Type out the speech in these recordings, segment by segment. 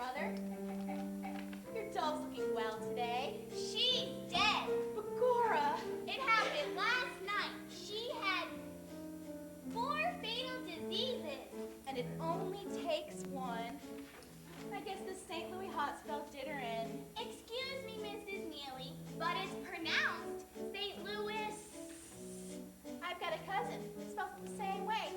brother. Your doll's looking well today. She's dead. Begorra! It happened last night. She had 4 fatal diseases. And it only takes one. I guess the St. Louis hot spell did her in. Excuse me, Mrs. Neely, but it's pronounced St. Louis. I've got a cousin who spells it the same way.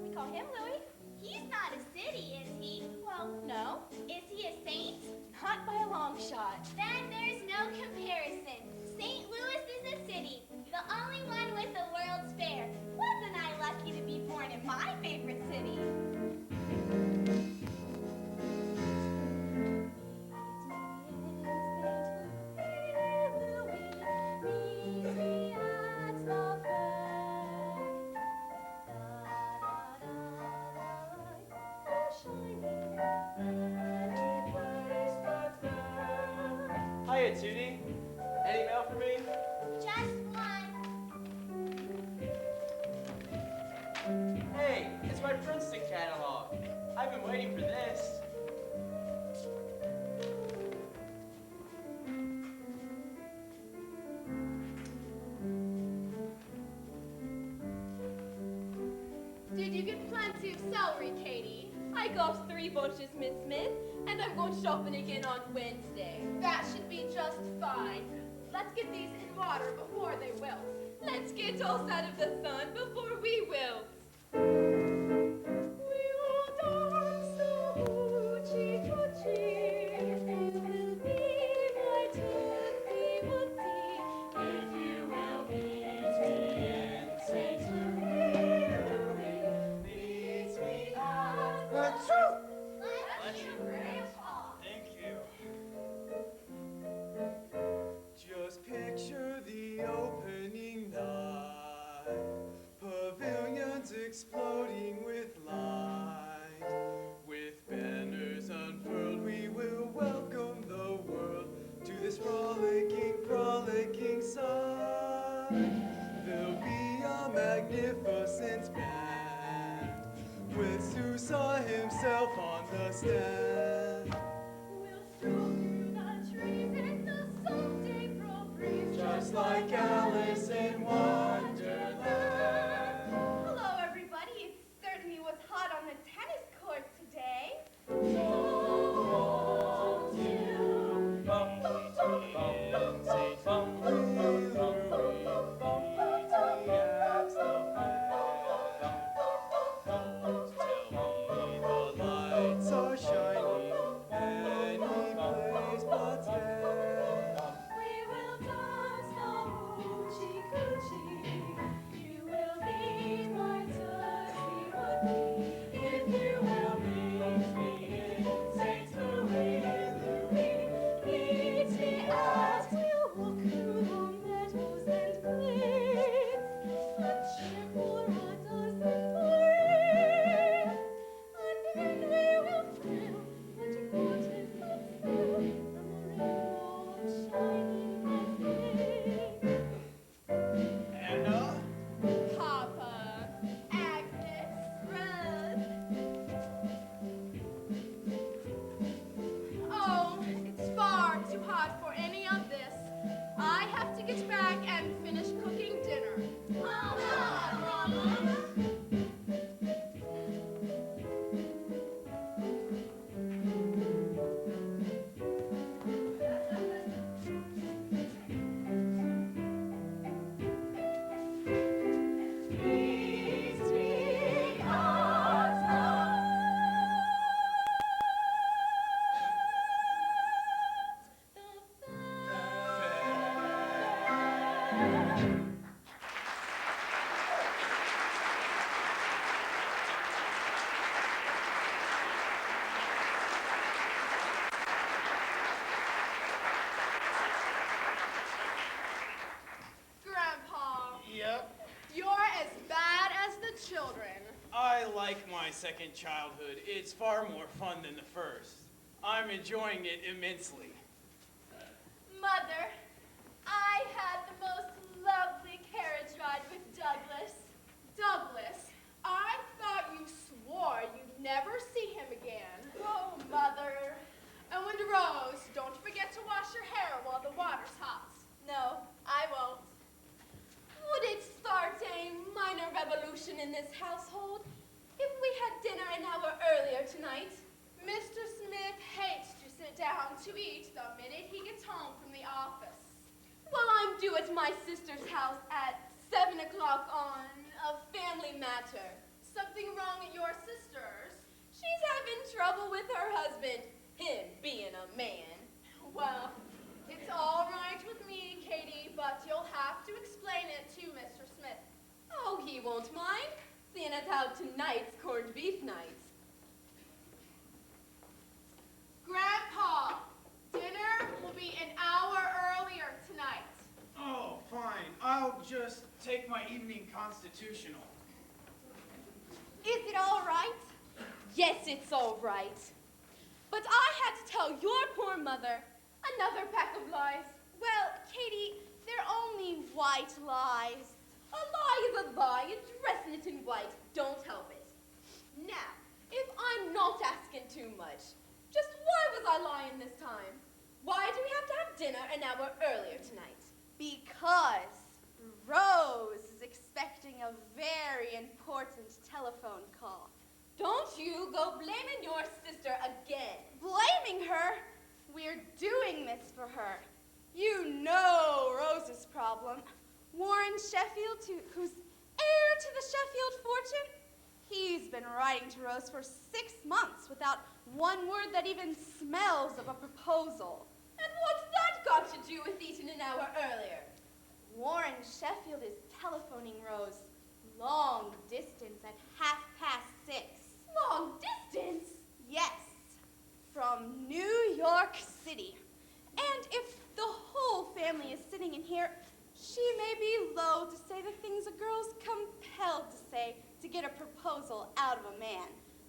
We call him Louis. He's not a city, is he? Well, no, Is he a saint? not by a long shot. Then there's no comparison. St. Louis is a city, the only one with the World's Fair. Wasn't I lucky to be born in my favorite city? Hiya, Tootie. Any mail for me? Just one. Hey, it's my Princeton catalog. I've been waiting for this. Did you get plenty of celery, Katie? I got 3 bunches, Miss Smith, and I'm going shopping again on Wednesday. That should be just fine. Let's get these in water before they wilt. Let's get us out of the sun before we wilt. We will dance the hoochie-coochie. You will be my tootsie wootsy. If you will meet me in St. Louis, meet me at the truth. Bless you, Grandpa. Thank you. Just picture the opening night, pavilions exploding with light. With banners unfurled, we will welcome the world to this frolicking sight. There'll be a magnificent band with Sousa himself on the stand. We'll stroll through the trees in the soft April breeze, Just like Alice in Wonderland. Hello, everybody. It certainly was hot on the tennis court today. The lights are shining any place but there. We will dance the hoochie-coochie. You will be my tootsie wootsy. If you will meet me in St. Louis, meet me as we'll walk through the meadows and glades. A cheer for a dozen parades. And then we will thrill into gorgeous sunset from a rainbow of shining blessings. Anna? Papa, Agnes, Rose. Oh, it's far too hot for any of this. I have to get back and finish cooking dinner. Mama! Grandpa, Yep. you're as bad as the children. I like my second childhood. It's far more fun than the first. I'm enjoying it immensely. Mother, I had the most lovely carriage ride with Douglas. Douglas, I thought you swore you'd never see him again. Oh, Mother, household if we had dinner an hour earlier tonight? Mr. Smith hates to sit down to eat the minute he gets home from the office. Well, I'm due at my sister's house at 7 o'clock on a family matter. Something wrong at your sister's? She's having trouble with her husband, him being a man. Well, it's all right with me, Katie, but you'll have to explain it to Mr. Smith. Oh, he won't mind, seeing as how tonight's corned beef night. Grandpa, dinner will be an hour earlier tonight. Oh, fine. I'll just take my evening constitutional. Is it all right? Yes, it's all right. But I had to tell your poor mother another pack of lies. Well, Katie, they're only white lies. A lie is a lie, and dressing it in white don't help it. Now, if I'm not asking too much, just why was I lying this time? Why do we have to have dinner an hour earlier tonight? Because Rose is expecting a very important telephone call. Don't you go blaming your sister again. Blaming her? We're doing this for her. You know Rose's problem. Warren Sheffield, who's heir to the Sheffield fortune, he's been writing to Rose for 6 months without one word that even smells of a proposal. And what's that got to do with eating an hour earlier? Warren Sheffield is telephoning Rose long distance at 6:30. Long distance? Yes, from New York City. And if the whole family is sitting in here, she may be loath to say the things a girl's compelled to say to get a proposal out of a man,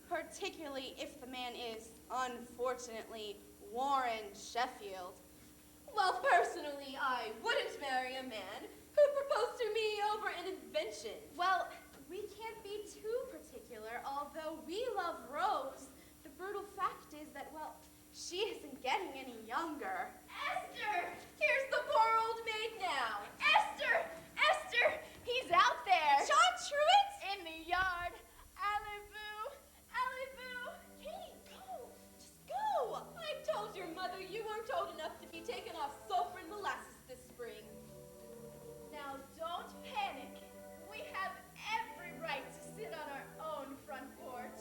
particularly if the man is, unfortunately, Warren Sheffield. Well, personally, I wouldn't marry a man who proposed to me over an invention. Well, we can't be too particular, although we love Rose. The brutal fact is that, well, she isn't getting any younger. Esther! Here's the poor old maid now. Esther! Esther! He's out there. John Truitt? In the yard. Alley-boo! Alley-boo! Katie, go! Just go! I told your mother you weren't old enough to be taken off sulfur and molasses this spring. Now don't panic. We have every right to sit on our own front porch.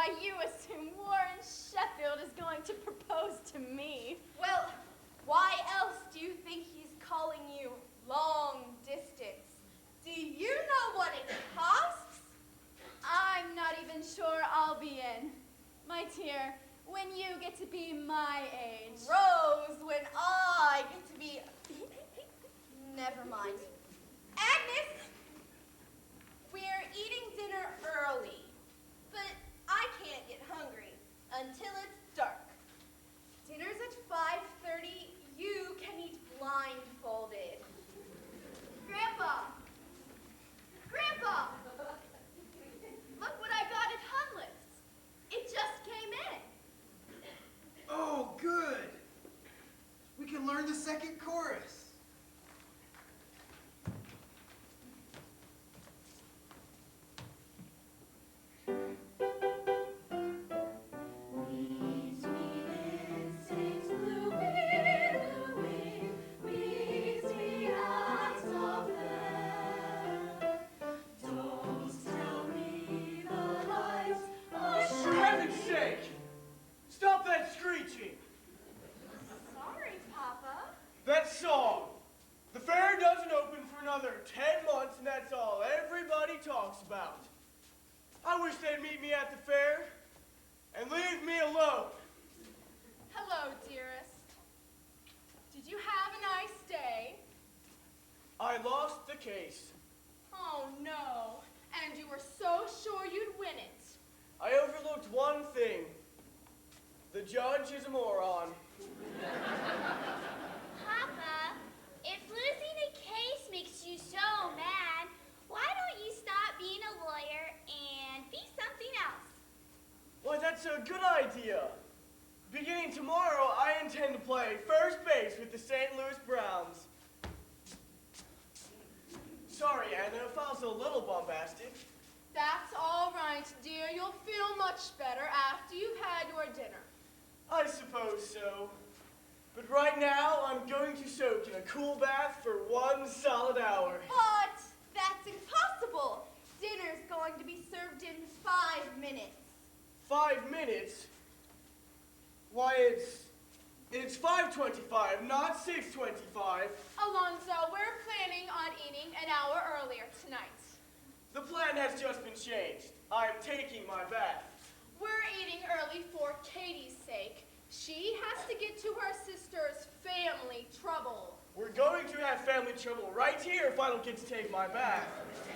why you assume Warren Sheffield is going to propose to me. Well, why else do you think he's calling you long distance? Do you know what it costs? I'm not even sure I'll be in. My dear, when you get to be my age. Rose, when I get to be... Never mind. Agnes! We're eating dinner early, but I can't get hungry until it's dark. Dinner's at 5:30. You can eat blindfolded. Grandpa! Grandpa! Look what I got at Hunless. It just came in. Oh, good. We can learn the second chorus. For heaven's sake! Stop that screeching! Sorry, Papa. That song! The fair doesn't open for another 10 months, and that's all everybody talks about. I wish they'd meet me at the fair and leave me alone. Hello, dearest. Did you have a nice day? I lost the case. Oh, no. And you were so sure you'd win it. I overlooked one thing. The judge is a moron. Papa, if losing a case makes you so mad, why don't you stop being a lawyer and be something else? Why, that's a good idea. Beginning tomorrow, I intend to play first base with the St. Louis Browns. Sorry, Anna, if I was a little bombastic. That's all right, dear. You'll feel much better after you've had your dinner. I suppose so. But right now, I'm going to soak in a cool bath for 1 solid hour. But that's impossible. Dinner's going to be served in 5 minutes. 5 minutes? Why, it's 5:25, not 6:25. Alonzo, we're planning on eating an hour earlier tonight. The plan has just been changed. I'm taking my bath. We're eating early for Katie's sake. She has to get to her sister's family trouble. We're going to have family trouble right here if I don't get to take my bath.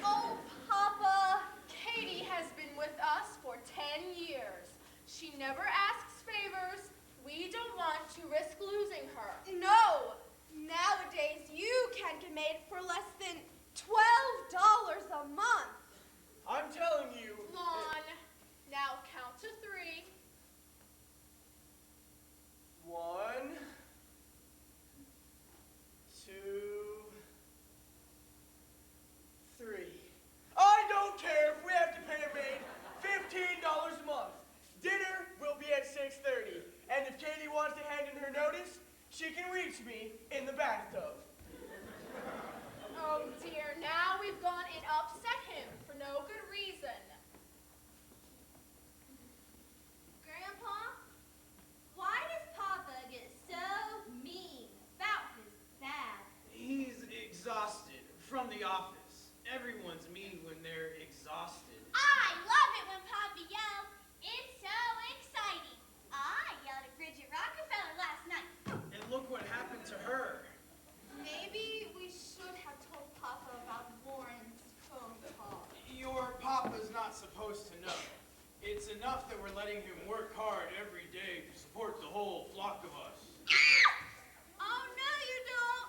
Oh, Papa, Katie has been with us for 10 years. She never asks favors. We don't want to risk losing her. No! Nowadays, you can get made for less than $12 a month. I'm telling you. Lon, now count to 3. 1, 2, 3. I don't care if we have to pay a maid $15 a month. Dinner will be at 6:30. And if Katie wants to hand in her notice, she can reach me in the bathtub. Oh dear, now we've gone and upset him for no good reason. Grandpa, why does Papa get so mean about his bath? He's exhausted from the office. Everyone's mean when they're exhausted. I love it when Papa yells. It's so exciting. I yelled at Bridget Rockefeller last night. And look what happened to her. Maybe we should have told Papa about Warren's phone call. Your papa's not supposed to know. It's enough that we're letting him work hard every day to support the whole flock of us. Oh, no, you don't.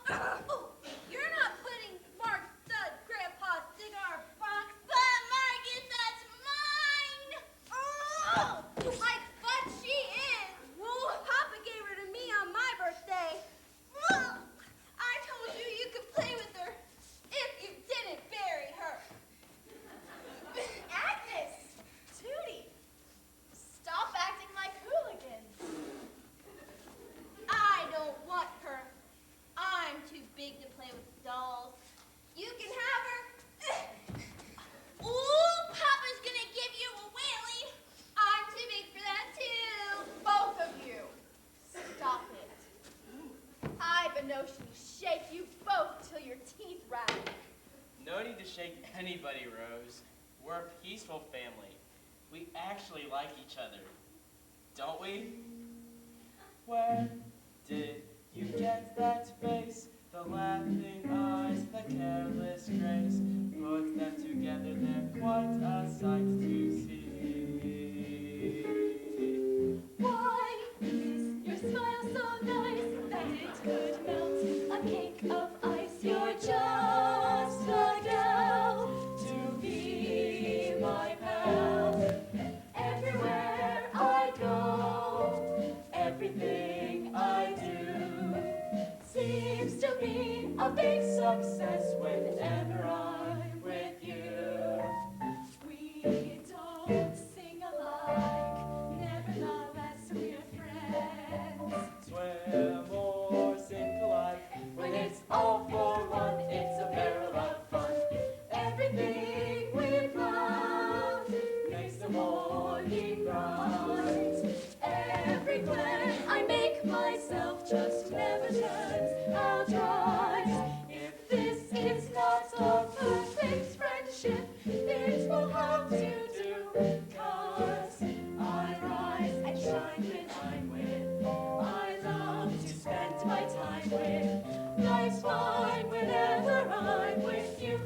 Oh, you're not putting Mark Stud, Grandpa's cigar box. But Marcus, that's mine! Oh, but she is. Well, Papa gave her to me on my birthday. I told you you could play with her if you didn't bury her. Agnes, Tootie, Stop acting like hooligans. I don't want her. I'm too big to play with dolls. You can have her. Ooh, Papa's gonna give you a wheelie. I'm emotionally shake you both till your teeth rattle. No need to shake anybody, Rose. We're a peaceful family. We actually like each other. Don't we? Where did you get that face? The laughing eyes, the careless grace. Put them together, they're quite a sight to see. Why is your smile so nice that it could melt a cake of ice? You're just a gal to be my pal. Everywhere I go, everything I do seems to be a big success whenever I'm with you. We don't sing alike, nevertheless we're friends. Swim or sink alike. When it's all for one, it's a barrel of fun. Everything we plan makes the morning bright. Every plan I make myself just never turns out right. If this is not a perfect friendship, it will have to do. 'Cause I rise and shine when I'm with. I love to spend my time with. Life's fine whenever I'm with you.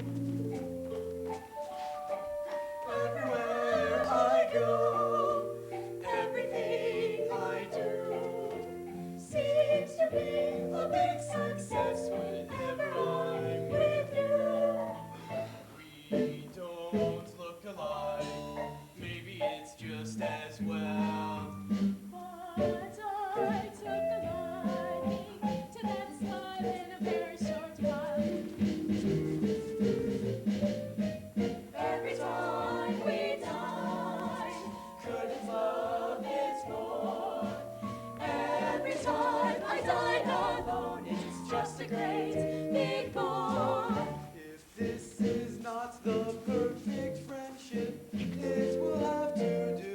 Everywhere I go, everything I do Seems to be a big success whenever I'm with you. We don't look alike. Maybe it's just as well. But I took a liking to that smile in a very short while. Every time we dine, couldn't love is more. Every time I dine alone, it's just a great big bore. If this is not the perfect friendship, it will have to do.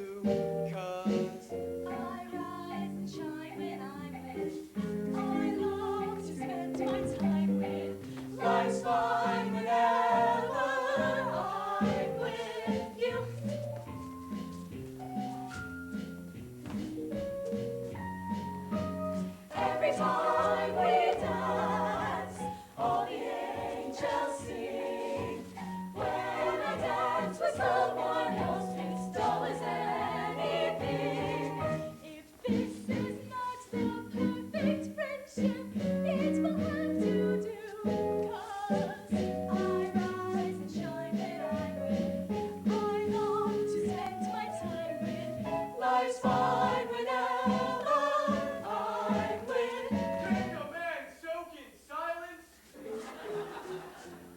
'Cause I rise and shine when I'm with. I love to spend my time with. Life's fine whenever I'm with you. Every time we dance, all the angels sing. When I dance with someone else, it's dull as anything. If this is not the perfect friendship, it will have to do. 'Cause I rise and shine when I'm with. I long to spend my time with. Life's fine whenever I'm with. can a man soak in silence?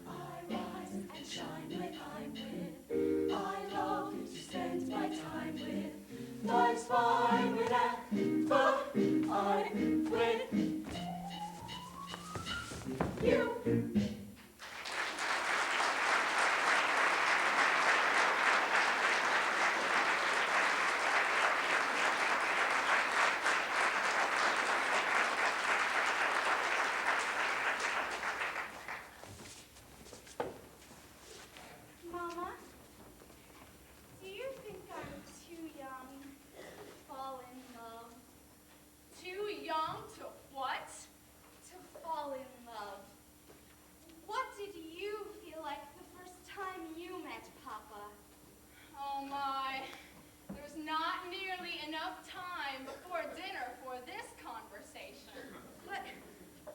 I rise and shine when I'm with. I love to spend my time with. Life's fine whenever I'm with you. Mama, do you think I'm too young to fall in love? Too young to what? To fall in love. What did you feel like the first time you met Papa? Oh my, there's not nearly enough time before dinner for this conversation. But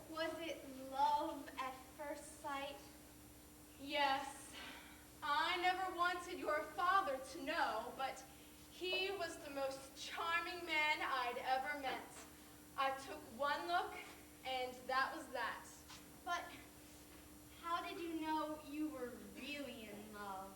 was it love at first sight? Yes, I never wanted your father to know, but he was the most charming man I'd ever met. I took one look, and that was that. But how did you know you were really in love?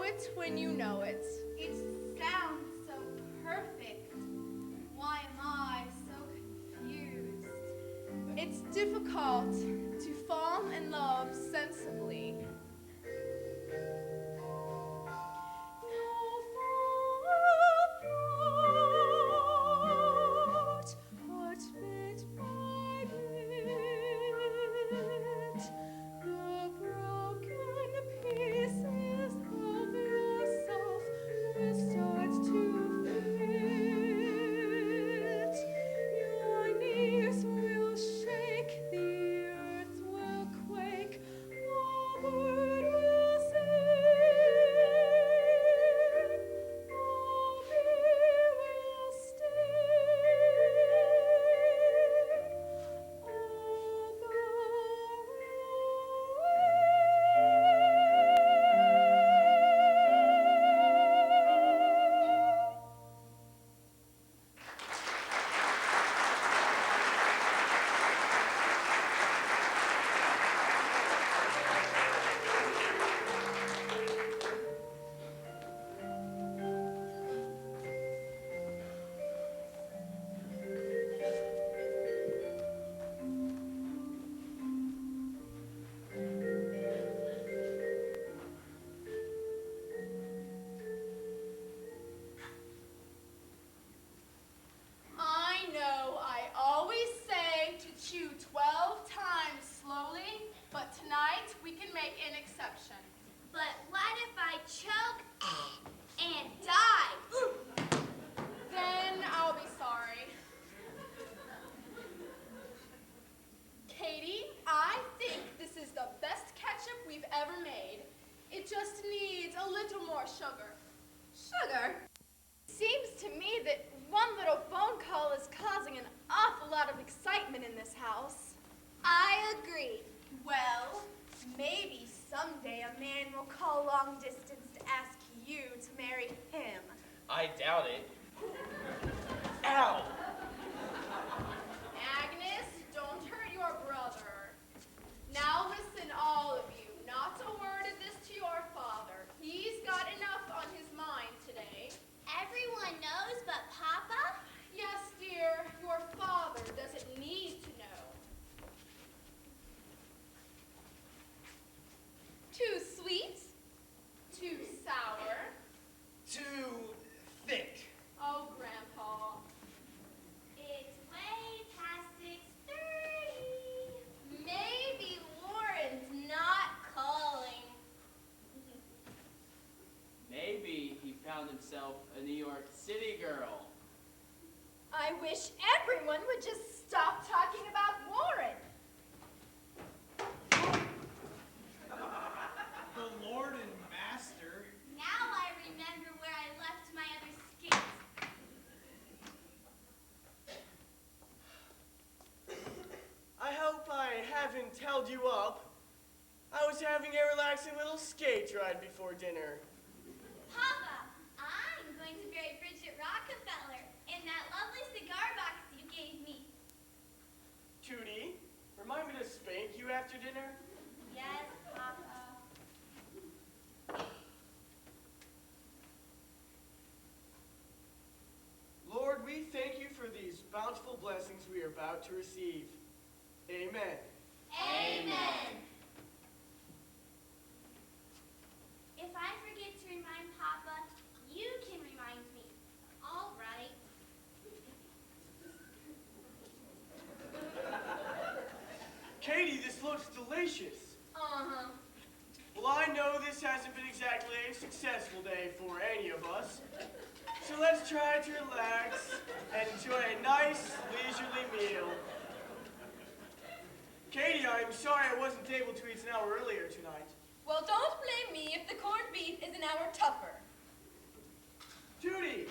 know it when you know it. It sounds so perfect. Why am I so confused? It's difficult to fall in love sensibly. I know I always say to chew 12 times slowly, but tonight we can make an exception. But what if I choke and die? Then I'll be sorry. Katie, I think this is the best ketchup we've ever made. It just needs a little more sugar. Sugar? Seems to me that one little phone call is causing an awful lot of excitement in this house. I agree. Well, maybe someday a man will call long distance to ask you to marry him. I doubt it. Ow! Agnes, don't hurt your brother. Now listen, all of you. Not a word of this to your father. He's got enough on his mind today. Everyone knows but Papa? Yes, dear, your father doesn't need to know. Too sweet? Too sour. Too thick. Oh, Grandpa. It's way past 6:30. Maybe Lauren's not calling. Maybe he found himself a New York City girl. I wish everyone would just stop talking about Warren. The Lord and Master. Now I remember where I left my other skates. I hope I haven't held you up. I was having a relaxing little skate ride before dinner. Papa, I'm going to marry Bridget Rockefeller in that lovely cigar box you gave me. Tootie, remind me to spank you after dinner. Yes, Papa. Lord, we thank you for these bountiful blessings we are about to receive. Amen. Amen. If I forget to remind Papa, you can remind me. All right. Katie, this looks delicious. Uh-huh. Well, I know this hasn't been exactly a successful day for any of us. So let's try to relax and enjoy a nice, leisurely meal. Katie, I'm sorry I wasn't able to eat an hour earlier tonight. Well, don't blame me if the corned beef is an hour tougher. Tootie,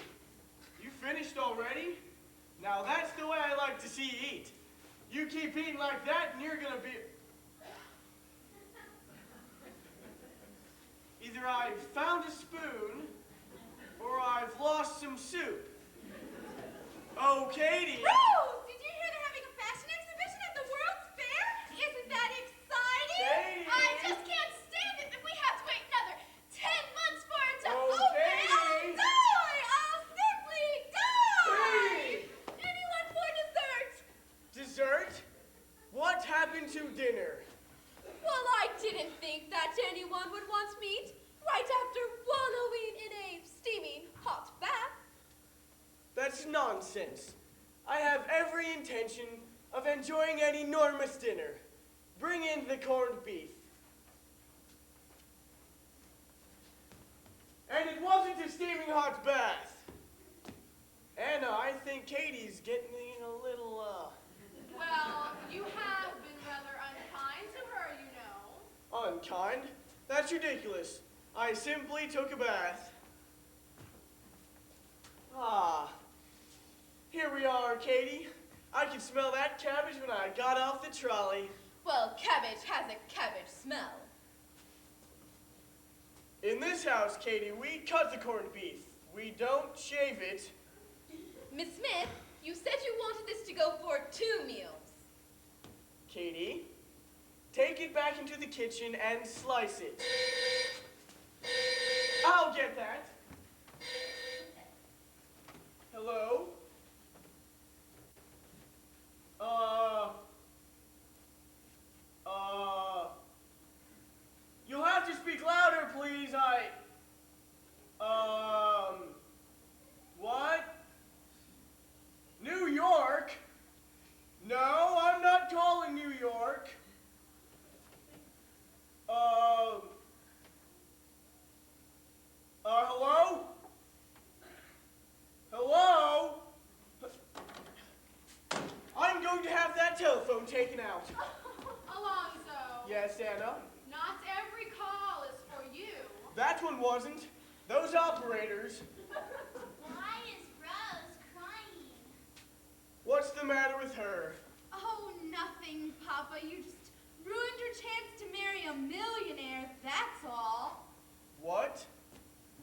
you finished already? Now that's the way I like to see you eat. You keep eating like that and you're gonna be... Either I've found a spoon or I've lost some soup. Oh, Katie! Rose, did you hear they're having a fashion exhibition at the World's Fair? Isn't that exciting? Katie! I just can't stand it that we have to wait another 10 months for a That's nonsense. I have every intention of enjoying an enormous dinner. Bring in the corned beef. And it wasn't a steaming hot bath. Anna, I think Katie's getting a little, Well, you have been rather unkind to her, you know. unkind. That's ridiculous. I simply took a bath. Ah, here we are, Katie. I could smell that cabbage when I got off the trolley. Well, cabbage has a cabbage smell. In this house, Katie, we cut the corned beef. We don't shave it. Miss Smith, you said you wanted this to go for 2 meals. Katie, take it back into the kitchen and slice it. I'll get that. Hello? You'll have to speak louder, please. What? New York? No, I'm not calling New York. Hello? Hello? I'm going to have that telephone taken out. Alonzo. Yes, Anna? Not every call is for you. That one wasn't. Those operators. Why is Rose crying? What's the matter with her? Oh, nothing, Papa. You just ruined her chance to marry a millionaire, that's all. What?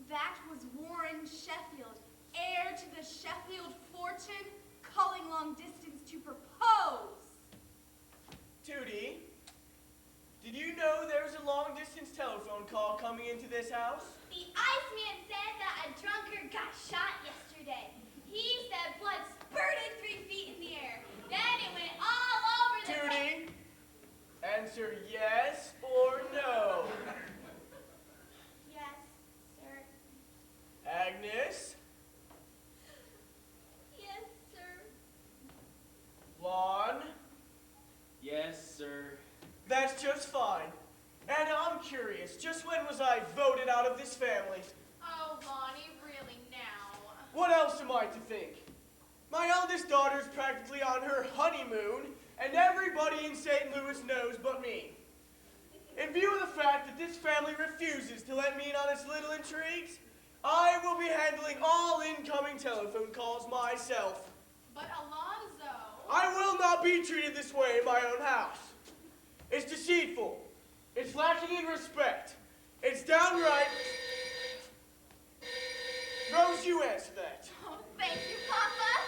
That was Warren Sheffield, heir to the Sheffield fortune, calling long distance to propose. Tootie, did you know there's a long-distance telephone call coming into this house? The Iceman said that a drunkard got shot yesterday. He said blood spurted 3 feet in the air. Then it went all over the place. Tootie, answer yes or no. Yes, sir. Agnes, Yes, sir. Lon, Yes, sir. that's just fine. Anna, I'm curious, just when was I voted out of this family? Oh, Lonnie, really now? What else am I to think? My eldest daughter's practically on her honeymoon, and everybody in St. Louis knows but me. In view of the fact that this family refuses to let me in on its little intrigues, I will be handling all incoming telephone calls myself. But Alonzo. I will not be treated this way in my own house. It's deceitful. It's lacking in respect. It's downright... Rose, you answer that. Oh, thank you, Papa.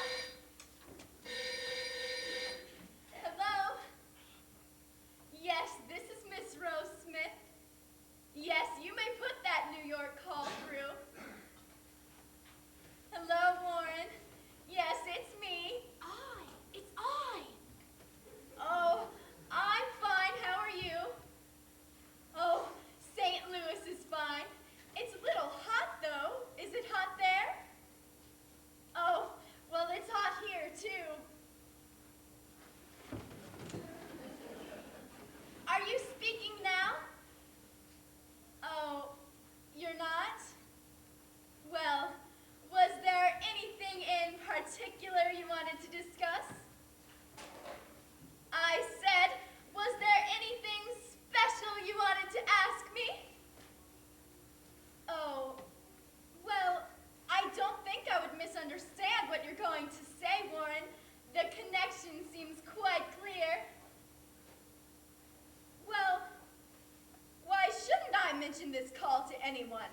Hello? Yes, this is Miss Rose Smith. Yes, you may put that New York call through. Hello, Warren. Yes, it's me. It's I. Oh, I'm fine. How are you? Oh, St. Louis is fine. It's a little hot, though. Is it hot there? Oh, well, it's hot here, too. Are you speaking now? Oh, you're not? Well, was there anything in particular you wanted to discuss? I said, was there anything special you wanted to ask me? Oh, well, I don't think I would misunderstand what you're going to say, Warren. The connection seems quite clear. Well, why shouldn't I mention this call to anyone?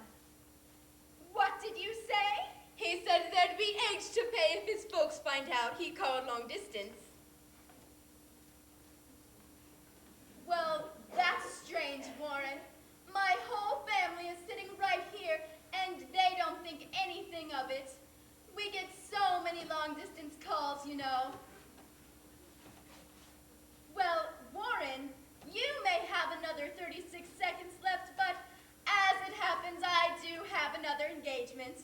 What did you say? He said there'd be H to pay if his folks find out he called long distance. Well, that's strange, Warren. My whole family is sitting right here, and they don't think anything of it. We get so many long-distance calls, you know. Well, Warren, you may have another 36 seconds left, but as it happens, I do have another engagement.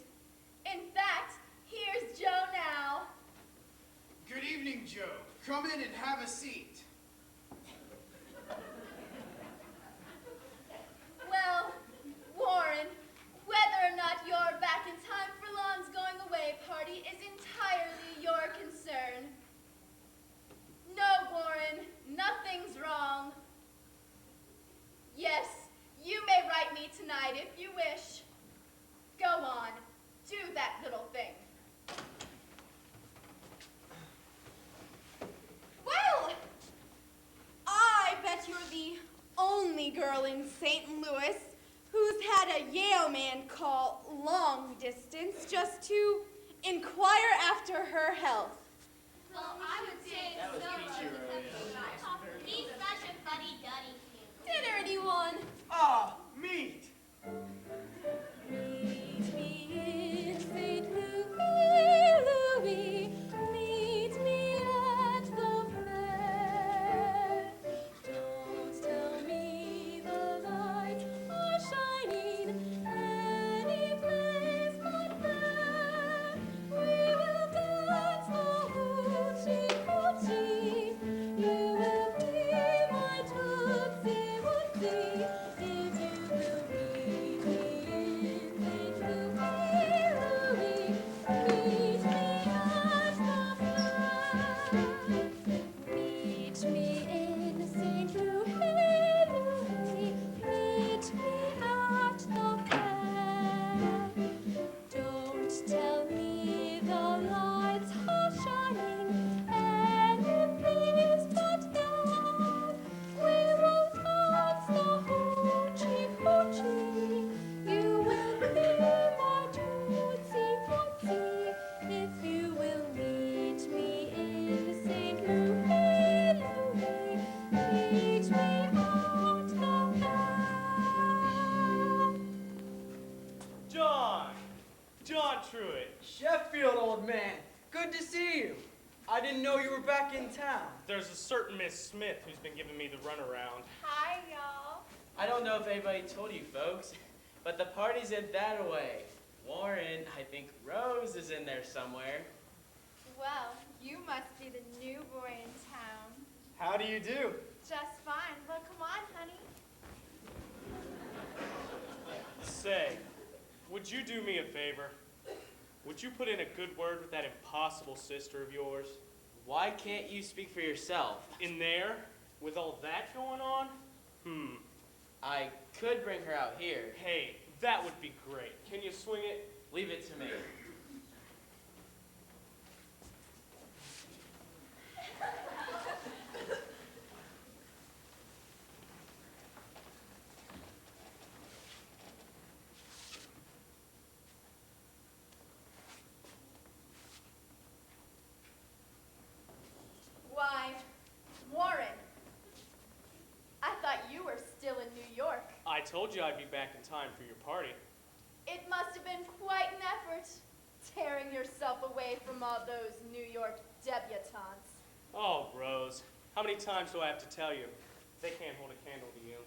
In fact, here's Joe now. Good evening, Joe. Come in and have a seat. Well, Warren, whether or not you're back in time for Lon's going away party is entirely your concern. No, Warren, nothing's wrong. Yes, you may write me tonight if you wish. Go on, do that little thing. Well, I bet you're the only girl in St. Louis who's had a Yale man call long distance just to inquire after her health. Well, I would say That was so. Peachy Rodeo. He's such a fuddy-duddy. Dinner, anyone? Ah, meat. Meet me in St. Louis, Louis. Meet me at the fair. Don't tell me the lights are shining any place but there. We will dance the hoochie coochie. You will be my tootsie wootsie if you will meet me in St. Louis, Louis. Meet me at the fair. Meet me in St. Louis, Louis. Meet me at the fair. Don't tell me the lights are shining any place but there. We will dance the hoochie coochie. You will be my tootsie wootsie if you will meet me in St. Louis, Louis. Meet me at the fair. John Truitt. Sheffield, old man. Good to see you. I didn't know you were back in town. There's a certain Miss Smith who's been giving me the runaround. Hi, y'all. I don't know if anybody told you folks, but the party's in that away. Warren, I think Rose is in there somewhere. Well, you must be the new boy in town. How do you do? Just fine. Well, come on, honey. Say, would you do me a favor? Would you put in a good word with that impossible sister of yours? Why can't you speak for yourself? In there, with all that going on? I could bring her out here. Hey, that would be great. Can you swing it? Leave it to me. Why, Warren, I thought you were still in New York. I told you I'd be back in time for your party. It must have been quite an effort, tearing yourself away from all those New York debutantes. Oh, Rose, how many times do I have to tell you? They can't hold a candle to you.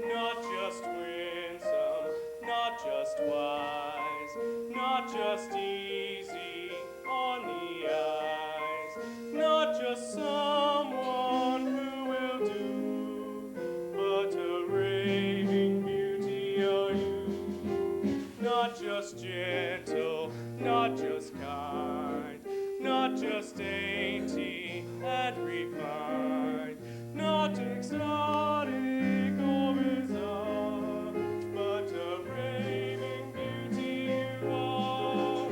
Not just winsome, not just wise, not just easy on the eyes, not just someone who will do, but a raving beauty are you. Not just gentle, not just kind, not just dainty and refined, not exotic or bizarre, but a raving beauty you are.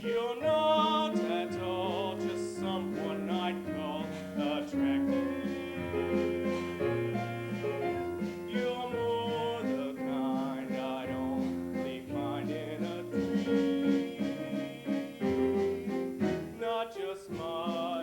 You're not at all just someone I'd call attractive. You're more the kind I'd only find in a dream. Not just smart.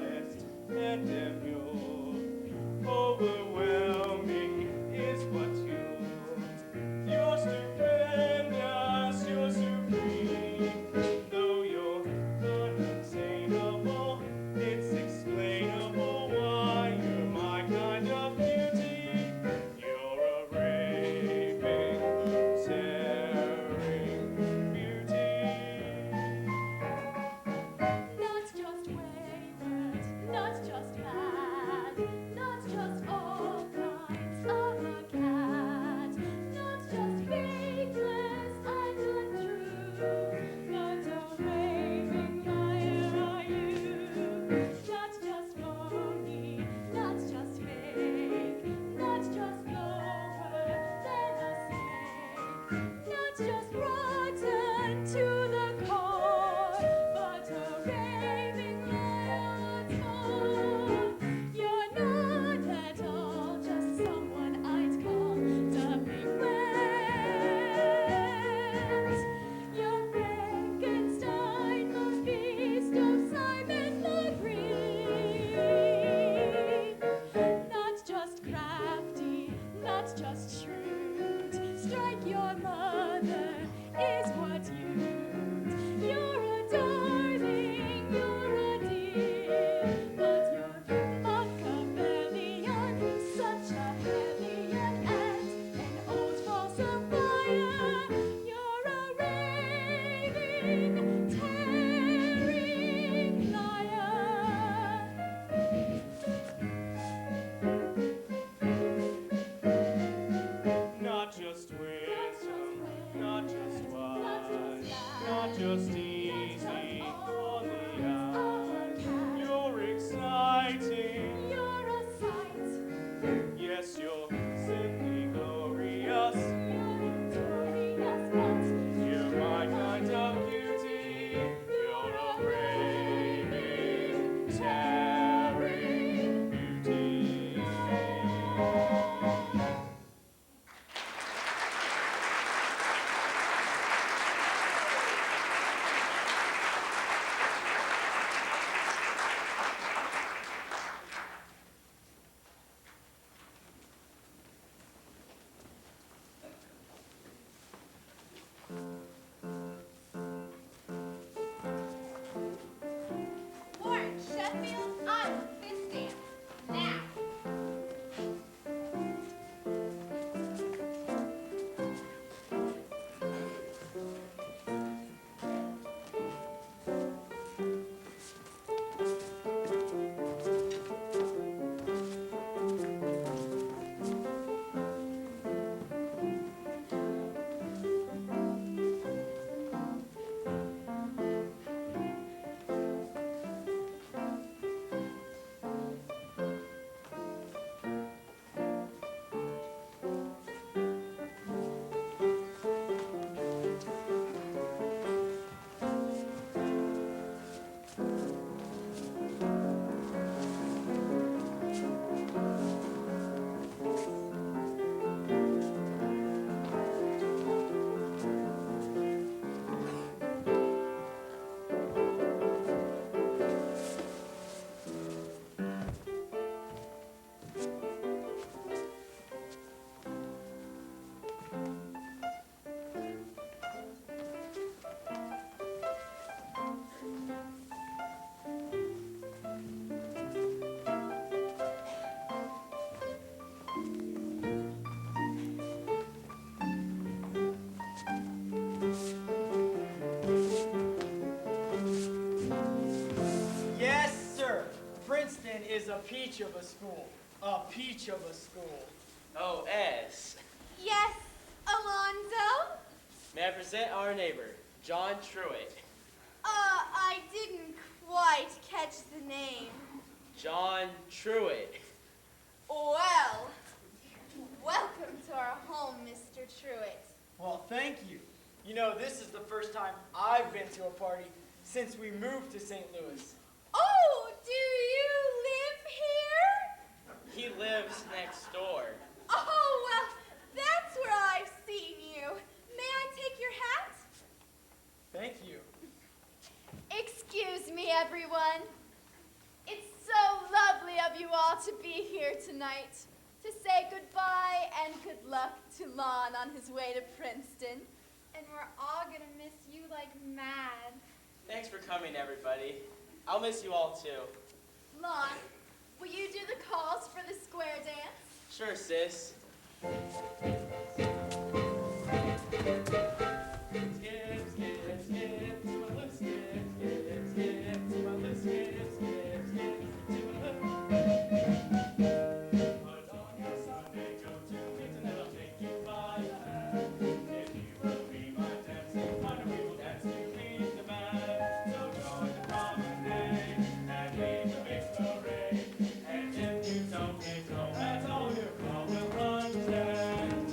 just shrewd. Strike your mother is what you're a darling, you're a dear, but you're Machiavellian, such a hellion and an old falsifier. You're a raving, tearing liar. Not just wisdom, not just wise, not just easy on the eyes. You're exciting, You're a sight, yes, you're simply glorious. you're notorious, but You're my kind of beauty. You're a raving, tearing beauty. Warren Sheffield, I want this dance. Now. Yes, sir. Princeton is a peach of a school. A peach of a school. Oh, S. Yes, Alonzo? May I present our neighbor, John Truitt. I didn't quite catch the name. John Truitt. Well, welcome to our home, Mr. Truitt. Well, thank you. You know, this is the first time I've been to a party since we moved to St. Louis. Oh, do you live here? He lives next door. Oh, well, that's where I've seen you. May I take your hat? Thank you. Excuse me, everyone. It's so lovely of you all to be here tonight to say goodbye and good luck to Lon on his way to Princeton. And we're all gonna miss you like mad. Thanks for coming, everybody. I'll miss you all, too. Lon, will you do the calls for the square dance? Sure, sis. Skip, skip, skip, to my left, skip, skip, skip, to my left, skip, skip, skip, to my left. Put on your Sunday coat to meet and I'll take you by the hand. If you will be my dancing partner, we will dance to please the man. So join the promenade and lead the big parade. And if you don't get home, that's all your call will understand.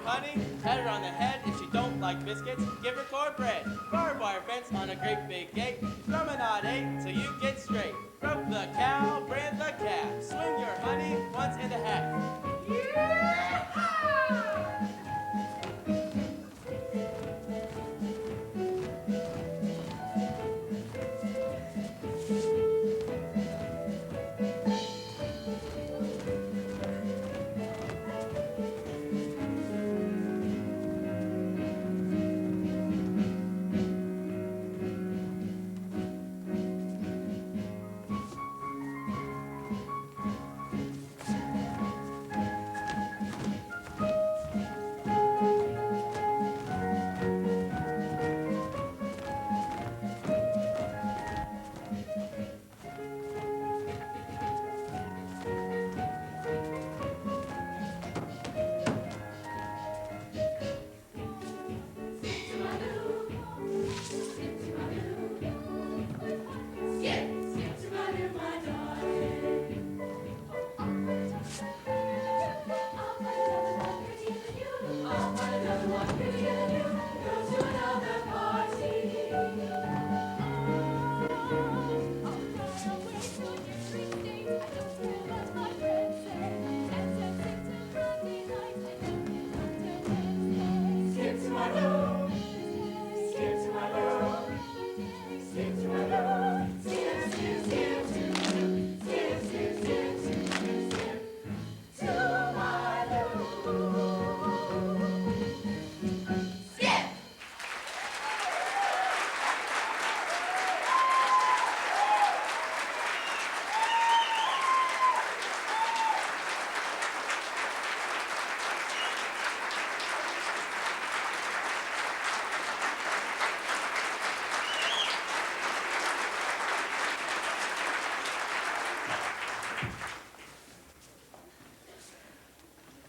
honey, pat her on the head. If she don't like biscuits, give her cornbread. Barbed wire fence on a great big gate. Promenade till you get straight. Rope the cow, brand the calf. Swing your honey once in the half.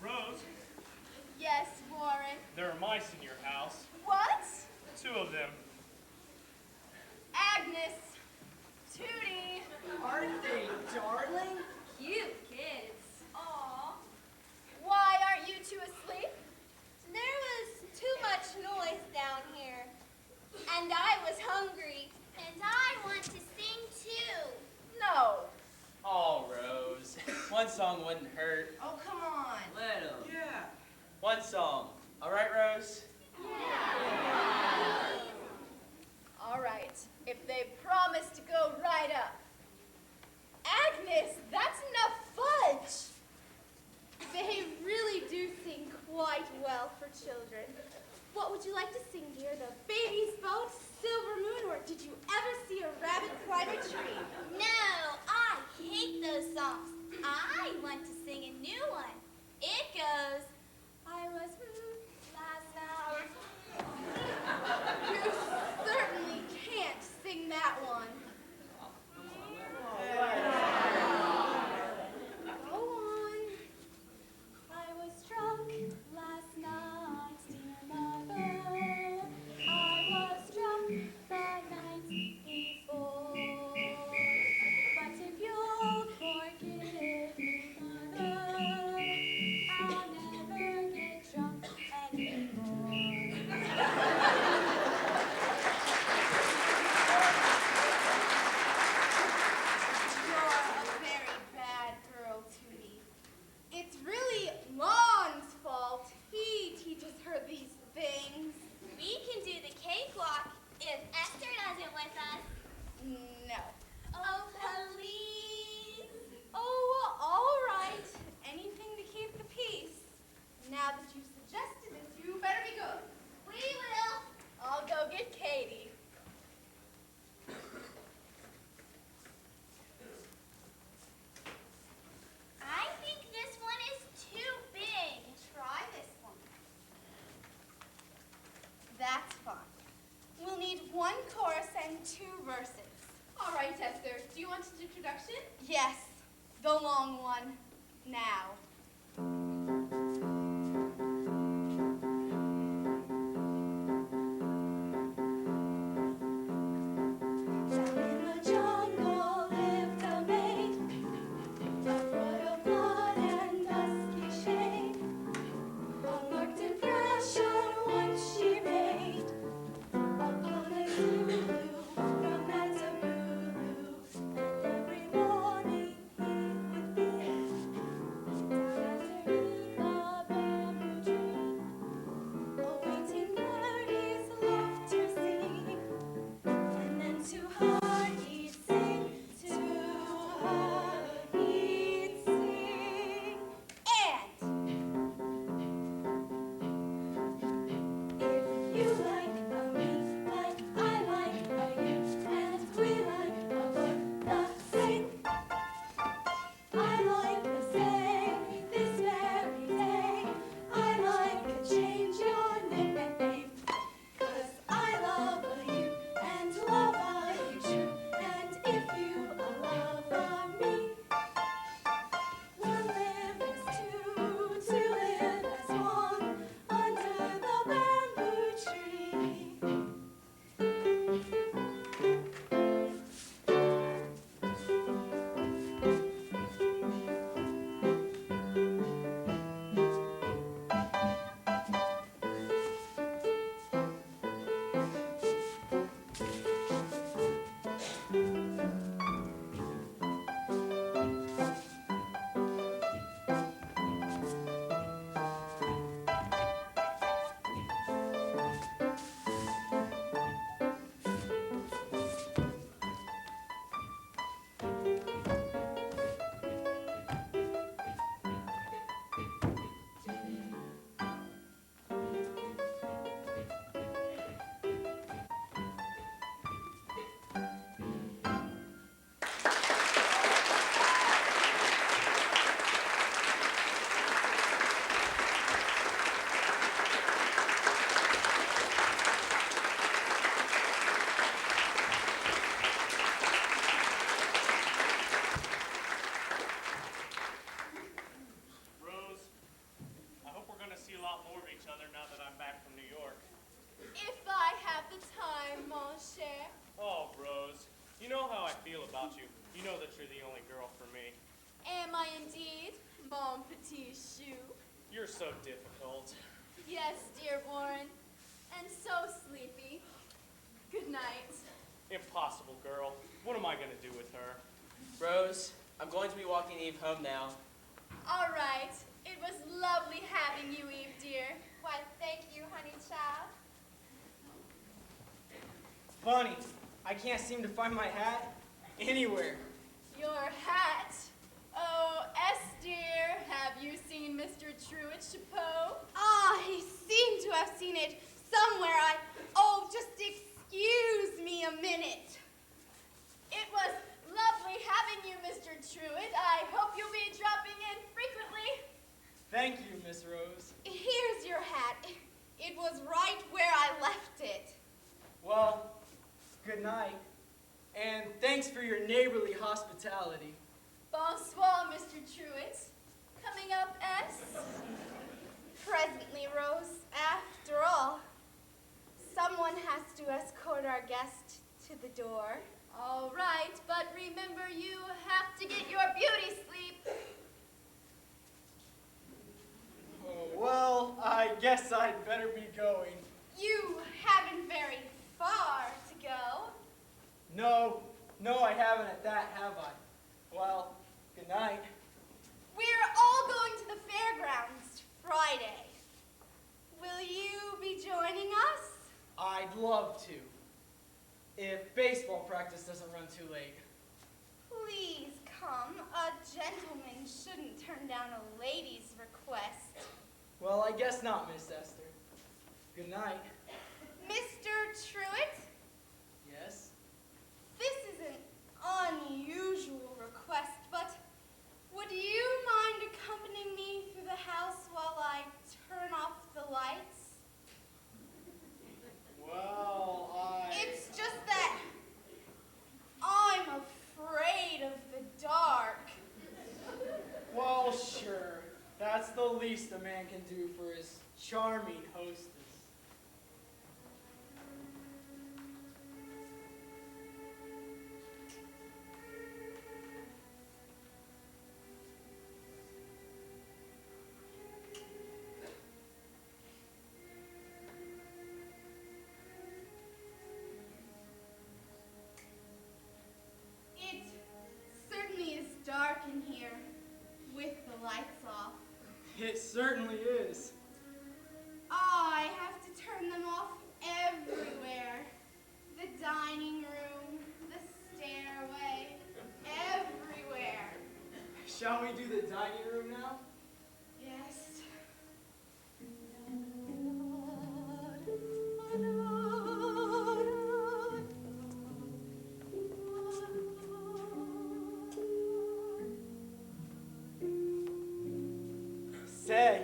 Rose, Yes, Warren. there are mice in your house. What? 2 of them. Agnes. Tootie. Aren't they darling? Cute kids. Aw. Why aren't you two asleep? There was too much noise down here. And I was hungry. And I want to sing too. No. Oh, Rose. One song wouldn't hurt. Oh, come on. Let 'em. Yeah. One song. All right, Rose? All right. If they promise to go right up. Agnes, that's enough fudge. They really do sing quite well for children. What would you like to sing, dear? The Baby's Boat, Silver Moon, or did you ever see a rabbit climb a tree? No, I hate those songs. I want to sing a new one. It goes, I was last hour. You certainly can't sing that one. Go on. I was drunk last night, dear mother. I was drunk the night before. But if you'll forgive me, mother, I'll never get drunk anymore. You're a very bad girl, Tootie. It's really Lon's fault. He teaches her these things. We can do the cakewalk if Esther does it with us. No. Oh, please. Oh, all right. Anything to keep the peace. Now that you've suggested it, you better be good. We will. I'll go get Katie. I think this one is too big. Try this one. That's fine. We'll need 1 chorus and 2 verses. All right, Esther. Do you want an introduction? Yes, the long one. Now. Down in the jungle lived a maid, a royal blood and dusky shade, unmarked and know how I feel about you. You know that you're the only girl for me. Am I indeed, mon petit chou? You're so difficult. Yes, dear Warren, and so sleepy. Good night. Impossible, girl. What am I going to do with her? Rose, I'm going to be walking Eve home now. All right. It was lovely having you, Eve, dear. Why, thank you, honey child. Funny, I can't seem to find my hat anywhere. Your hat. Oh, S, dear, have you seen Mr. Truett Chapeau? He seemed to have seen it somewhere. Just excuse me a minute. It was lovely having you, Mr. Truett. I hope you'll be dropping in frequently. Thank you, Miss Rose. Here's your hat. It was right where I left it. Well, good night. And thanks for your neighborly hospitality. Bonsoir, Mr. Truett. Coming up, S? Presently, Rose. After all, someone has to escort our guest to the door. All right, but remember you have to get your beauty sleep. Oh, well, I guess I'd better be going. You haven't very far to go. No, I haven't at that, have I? Well, good night. We're all going to the fairgrounds Friday. Will you be joining us? I'd love to. If baseball practice doesn't run too late. Please come. A gentleman shouldn't turn down a lady's request. Well, I guess not, Miss Esther. Good night. Mr. Truett, Yes? this is an unusual request, but would you mind accompanying me through the house while I turn off the lights? Well, It's just that I'm afraid of the dark. Well, sure. That's the least a man can do for his charming hostess. It certainly is dark in here with the lights off. It certainly is. I have to turn them off everywhere. The dining room, the stairway, everywhere. Shall we do the dining room now? Yes. Say,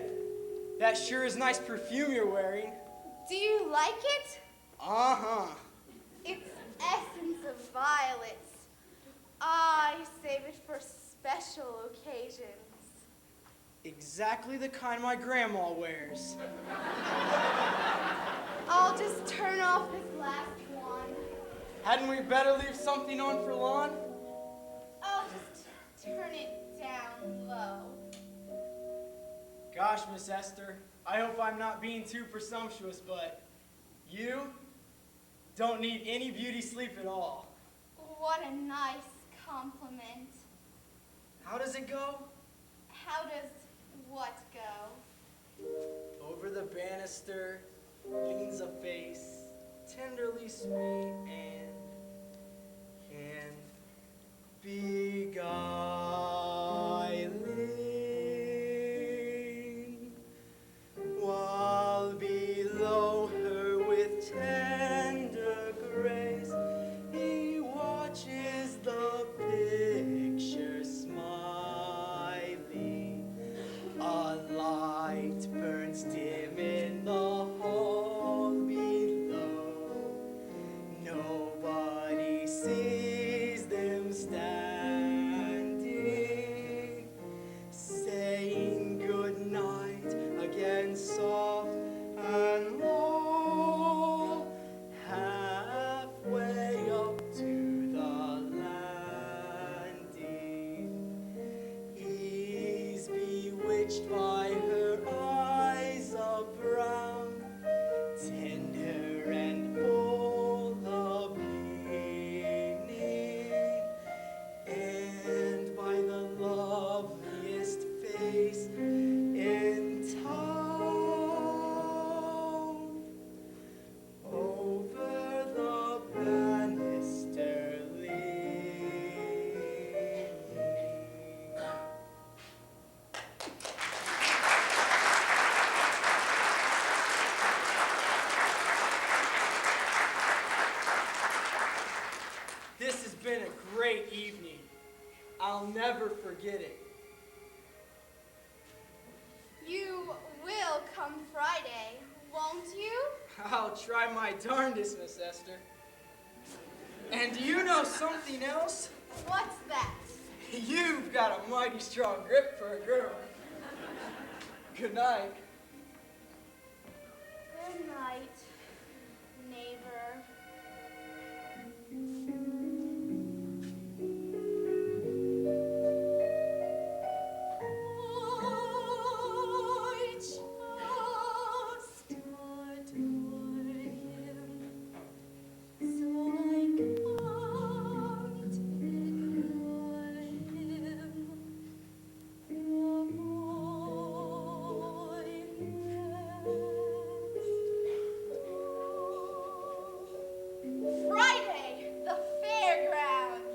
that sure is nice perfume you're wearing. Do you like it? Uh-huh. It's essence of violets. I save it for special occasions. Exactly the kind my grandma wears. I'll just turn off this last one. Hadn't we better leave something on for Lon? I'll just turn it down low. Gosh, Miss Esther, I hope I'm not being too presumptuous, but you don't need any beauty sleep at all. What a nice compliment. How does it go? How does what go? Over the banister leans a face, tenderly sweet and beguiling, while below her with tender grace he watches the picture smiling. A light burns dim in the hall below. Nobody enriched by her eyes of brown, tender and full of meaning, and by the loveliest face in town. Over the banister leaning. This has been a great evening. I'll never forget it. You will come Friday, won't you? I'll try my darndest, Miss Esther. And do you know something else? What's that? You've got a mighty strong grip for a girl. Good night. Good night, neighbor. I just adore him, so I can't ignore him. The boy Friday, the fairgrounds.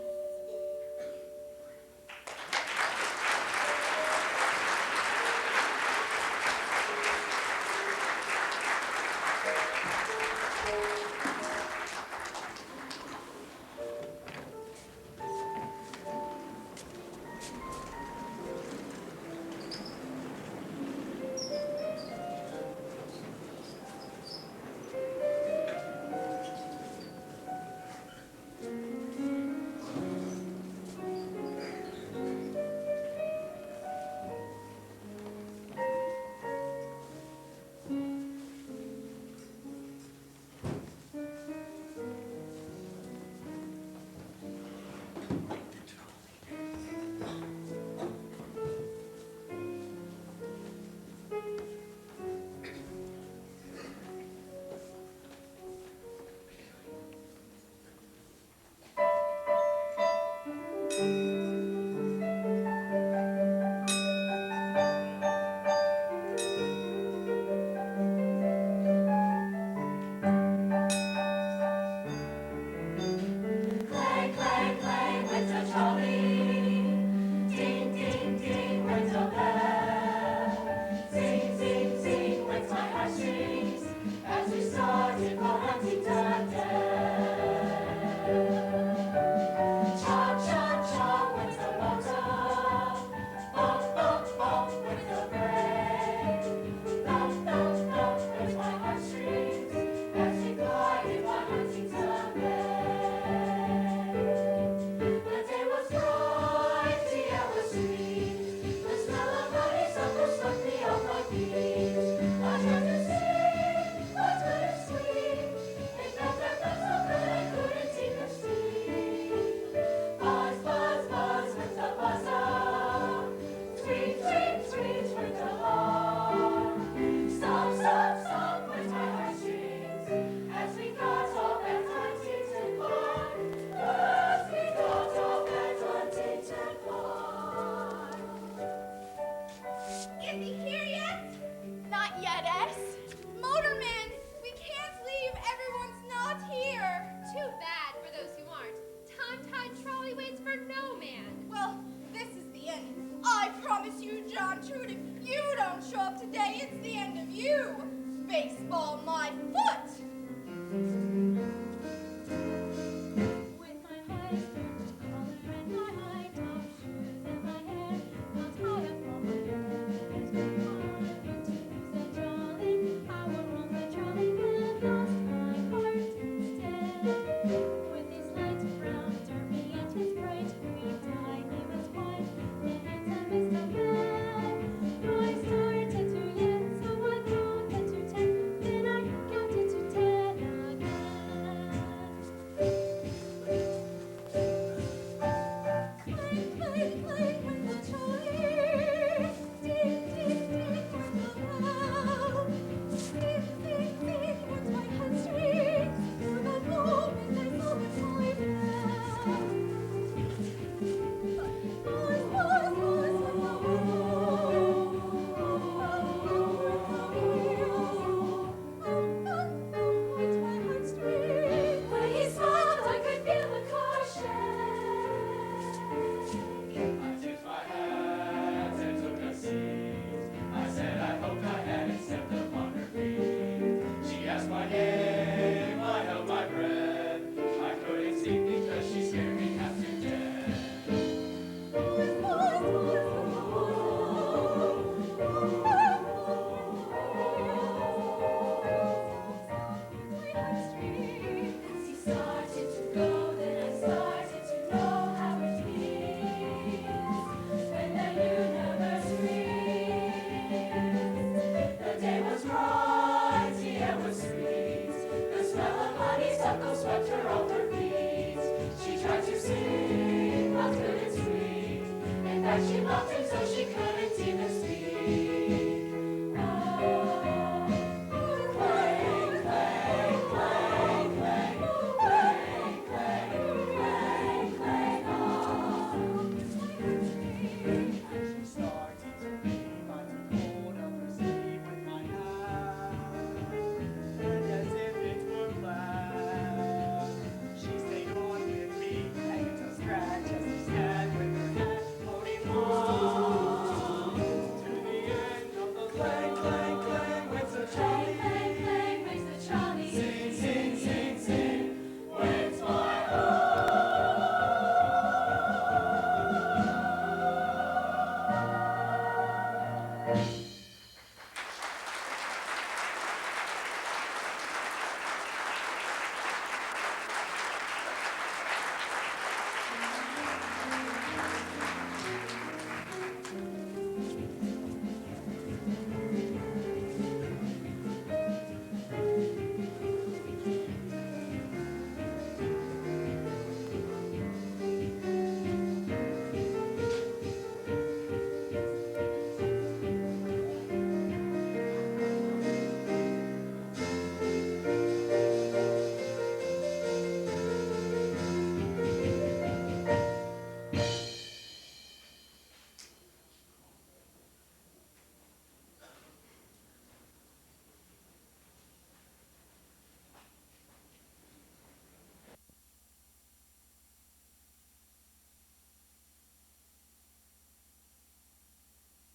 Is he here yet? Not yet, S. Motorman, we can't leave. Everyone's not here. Too bad for those who aren't. Time-tied trolley waits for no man. Well, this is the end. I promise you, John Trude, if you don't show up today, it's the end of you. Baseball my foot. with my high skirt collar and my high top shoes and my hair not high up on my nose. Wanting to say jolly, I will roll my trolley and lost my heart instead. With his light brown derby and his bright green tie, he was quite the handsomest of men. I started to yell, so I counted to 10. Then I counted But she mocked him so she couldn't even speak.